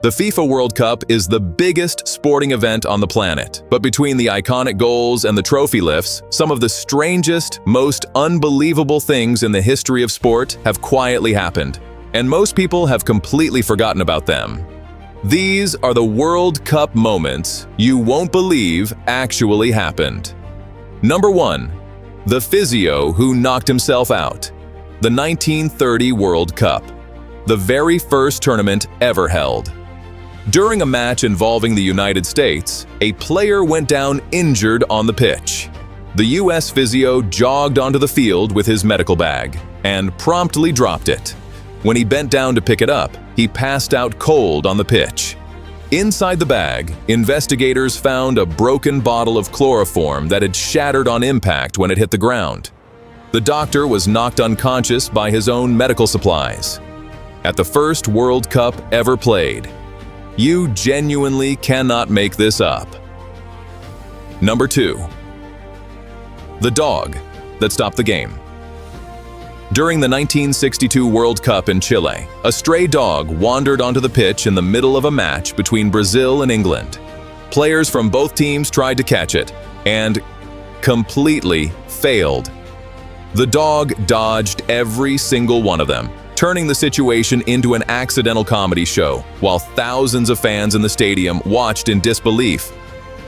The FIFA World Cup is the biggest sporting event on the planet, but between the iconic goals and the trophy lifts, some of the strangest, most unbelievable things in the history of sport have quietly happened, and most people have completely forgotten about them. These are the World Cup moments you won't believe actually happened. Number 1. The physio who knocked himself out. The 1930 World Cup, the very first tournament ever held. During a match involving the United States, a player went down injured on the pitch. The U.S. physio jogged onto the field with his medical bag and promptly dropped it. When he bent down to pick it up, he passed out cold on the pitch. Inside the bag, investigators found a broken bottle of chloroform that had shattered on impact when it hit the ground. The doctor was knocked unconscious by his own medical supplies. At the first World Cup ever played, you genuinely cannot make this up. Number 2. The dog that stopped the game. During the 1962 World Cup in Chile, a stray dog wandered onto the pitch in the middle of a match between Brazil and England. Players from both teams tried to catch it and completely failed. The dog dodged every single one of them, turning the situation into an accidental comedy show, while thousands of fans in the stadium watched in disbelief.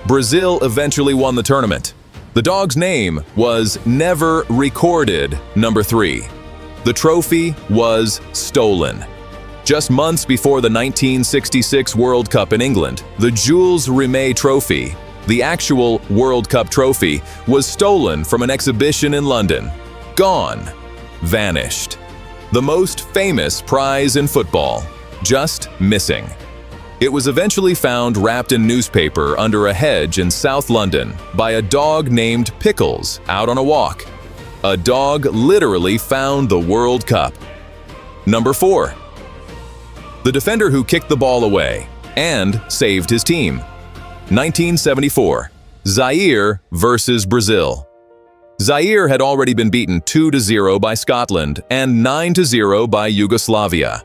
Brazil eventually won the tournament. The dog's name was Never Recorded. Number 3. The trophy was stolen. Just months before the 1966 World Cup in England, the Jules Rimet Trophy, the actual World Cup trophy, was stolen from an exhibition in London. Gone. Vanished. The most famous prize in football, just missing. It was eventually found wrapped in newspaper under a hedge in South London by a dog named Pickles out on a walk. A dog literally found the World Cup. Number 4. The defender who kicked the ball away and saved his team. 1974, Zaire versus Brazil. Zaire had already been beaten 2-0 by Scotland and 9-0 by Yugoslavia.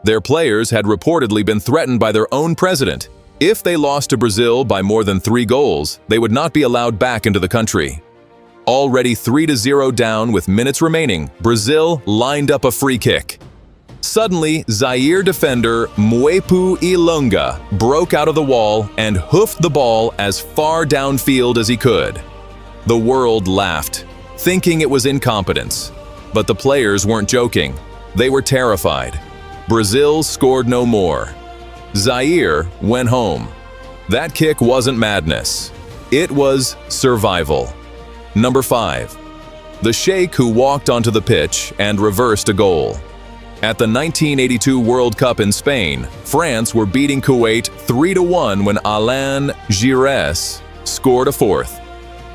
Their players had reportedly been threatened by their own president. If they lost to Brazil by more than 3 goals, they would not be allowed back into the country. Already 3-0 down with minutes remaining, Brazil lined up a free kick. Suddenly, Zaire defender Mwepu Ilunga broke out of the wall and hoofed the ball as far downfield as he could. The world laughed, thinking it was incompetence. But the players weren't joking. They were terrified. Brazil scored no more. Zaire went home. That kick wasn't madness. It was survival. Number 5. The sheikh who walked onto the pitch and reversed a goal. At the 1982 World Cup in Spain, France were beating Kuwait 3-1 when Alain Giresse scored a fourth.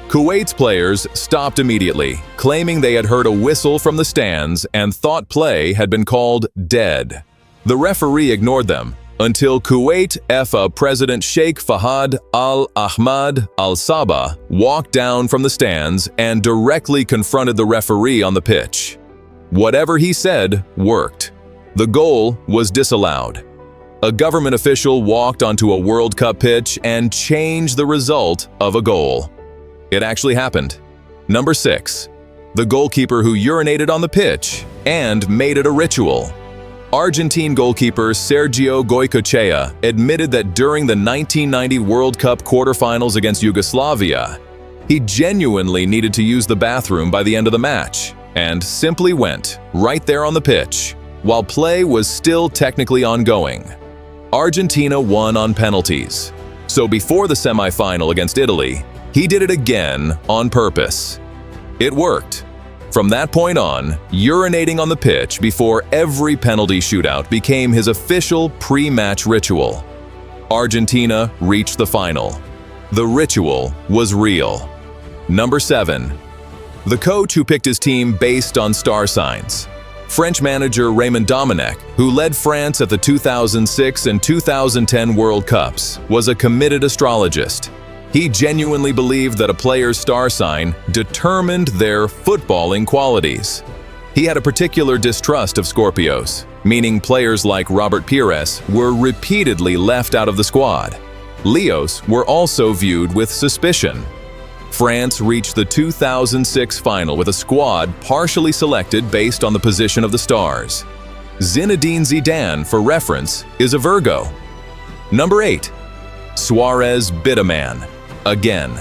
Kuwait's players stopped immediately, claiming they had heard a whistle from the stands and thought play had been called dead. The referee ignored them until Kuwait FA President Sheikh Fahad Al-Ahmad Al-Sabah walked down from the stands and directly confronted the referee on the pitch. Whatever he said worked. The goal was disallowed. A government official walked onto a World Cup pitch and changed the result of a goal. It actually happened. Number 6. The goalkeeper who urinated on the pitch and made it a ritual. Argentine goalkeeper Sergio Goycochea admitted that during the 1990 World Cup quarterfinals against Yugoslavia, he genuinely needed to use the bathroom by the end of the match and simply went right there on the pitch while play was still technically ongoing. Argentina won on penalties. So before the semifinal against Italy, he did it again on purpose. It worked. From that point on, urinating on the pitch before every penalty shootout became his official pre-match ritual. Argentina reached the final. The ritual was real. Number 7. The coach who picked his team based on star signs. French manager Raymond Domenech, who led France at the 2006 and 2010 World Cups, was a committed astrologist. He genuinely believed that a player's star sign determined their footballing qualities. He had a particular distrust of Scorpios, meaning players like Robert Pires were repeatedly left out of the squad. Leos were also viewed with suspicion. France reached the 2006 final with a squad partially selected based on the position of the stars. Zinedine Zidane, for reference, is a Virgo. Number 8. Suarez bit a man. Again.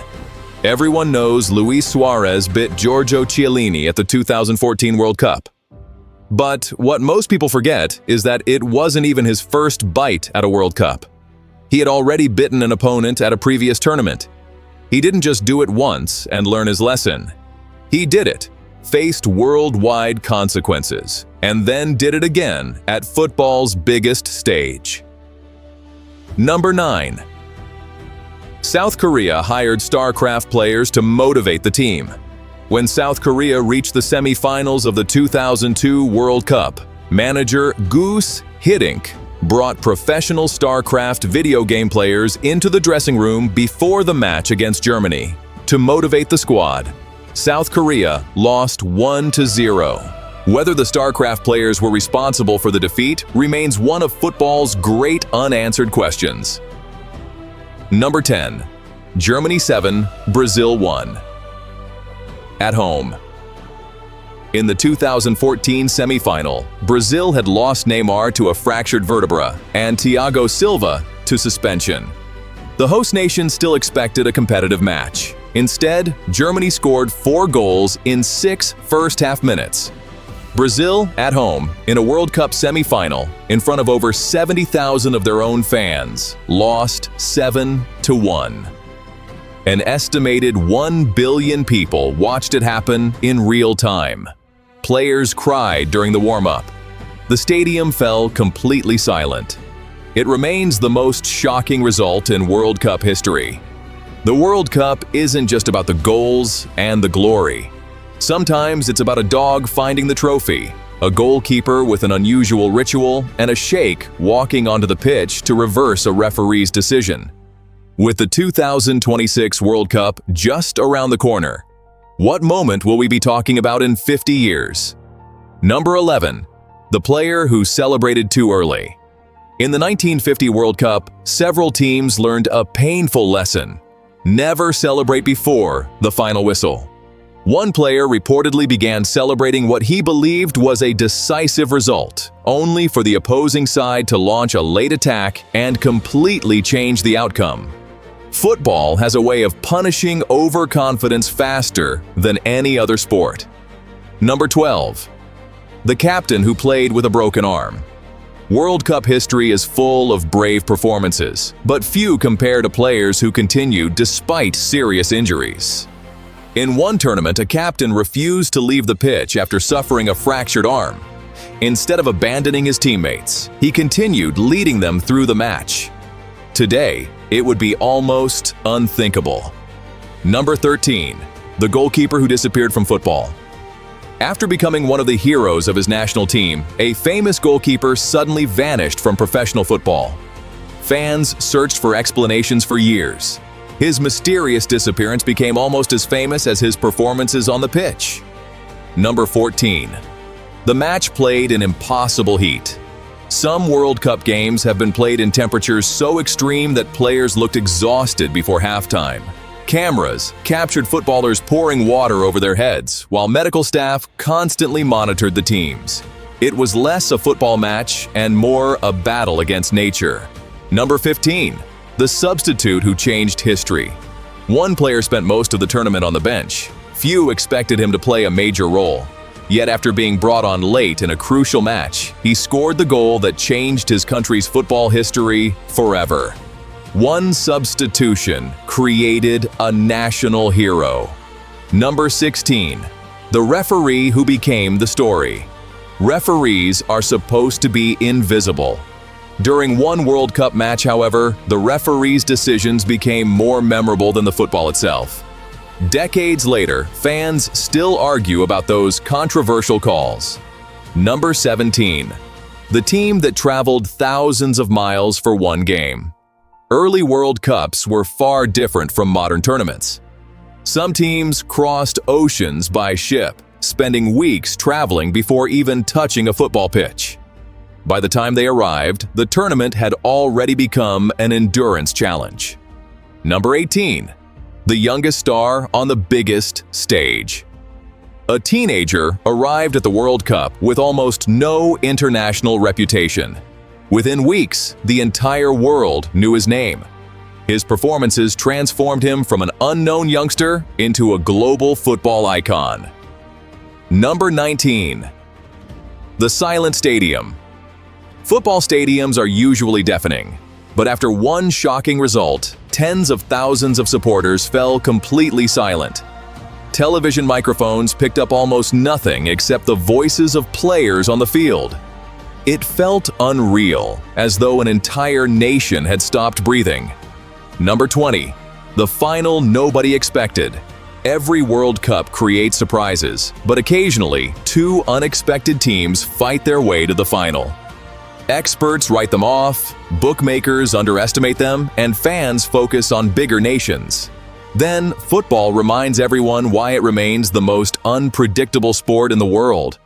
Everyone knows Luis Suarez bit Giorgio Chiellini at the 2014 World Cup. But what most people forget is that it wasn't even his first bite at a World Cup. He had already bitten an opponent at a previous tournament. He didn't just do it once and learn his lesson. He did it, faced worldwide consequences, and then did it again at football's biggest stage. Number 9. South Korea hired StarCraft players to motivate the team. When South Korea reached the semi-finals of the 2002 World Cup, manager Goose Hiddink brought professional StarCraft video game players into the dressing room before the match against Germany to motivate the squad. South Korea lost 1-0. Whether the StarCraft players were responsible for the defeat remains one of football's great unanswered questions. Number 10. Germany 7, Brazil 1. At home. In the 2014 semi-final, Brazil had lost Neymar to a fractured vertebra and Thiago Silva to suspension. The host nation still expected a competitive match. Instead, Germany scored 4 goals in 6 first-half minutes. Brazil, at home, in a World Cup semi-final, in front of over 70,000 of their own fans, lost 7-1. An estimated 1 billion people watched it happen in real time. Players cried during the warm-up. The stadium fell completely silent. It remains the most shocking result in World Cup history. The World Cup isn't just about the goals and the glory. Sometimes it's about a dog finding the trophy, a goalkeeper with an unusual ritual, and a sheikh walking onto the pitch to reverse a referee's decision. With the 2026 World Cup just around the corner, what moment will we be talking about in 50 years? Number 11. The player who celebrated too early. In the 1950 World Cup, several teams learned a painful lesson. Never celebrate before the final whistle. One player reportedly began celebrating what he believed was a decisive result, only for the opposing side to launch a late attack and completely change the outcome. Football has a way of punishing overconfidence faster than any other sport. Number 12. The captain who played with a broken arm. World Cup history is full of brave performances, but few compare to players who continued despite serious injuries. In one tournament, a captain refused to leave the pitch after suffering a fractured arm. Instead of abandoning his teammates, he continued leading them through the match. Today, it would be almost unthinkable. Number 13. The goalkeeper who disappeared from football. After becoming one of the heroes of his national team, a famous goalkeeper suddenly vanished from professional football. Fans searched for explanations for years. His mysterious disappearance became almost as famous as his performances on the pitch. Number 14. The match played in impossible heat. Some World Cup games have been played in temperatures so extreme that players looked exhausted before halftime. Cameras captured footballers pouring water over their heads, while medical staff constantly monitored the teams. It was less a football match and more a battle against nature. Number 15. The substitute who changed history. One player spent most of the tournament on the bench. Few expected him to play a major role. Yet after being brought on late in a crucial match, he scored the goal that changed his country's football history forever. One substitution created a national hero. Number 16. The referee who became the story. Referees are supposed to be invisible. During one World Cup match, however, the referee's decisions became more memorable than the football itself. Decades later, fans still argue about those controversial calls. Number 17. The team that traveled thousands of miles for one game. Early World Cups were far different from modern tournaments. Some teams crossed oceans by ship, spending weeks traveling before even touching a football pitch. By the time they arrived, the tournament had already become an endurance challenge. Number 18. The youngest star on the biggest stage. A teenager arrived at the World Cup with almost no international reputation. Within weeks, the entire world knew his name. His performances transformed him from an unknown youngster into a global football icon. Number 19. The silent stadium. Football stadiums are usually deafening, but after one shocking result, tens of thousands of supporters fell completely silent. Television microphones picked up almost nothing except the voices of players on the field. It felt unreal, as though an entire nation had stopped breathing. Number 20. The final nobody expected. Every World Cup creates surprises, but occasionally, two unexpected teams fight their way to the final. Experts write them off, bookmakers underestimate them, and fans focus on bigger nations. Then, football reminds everyone why it remains the most unpredictable sport in the world.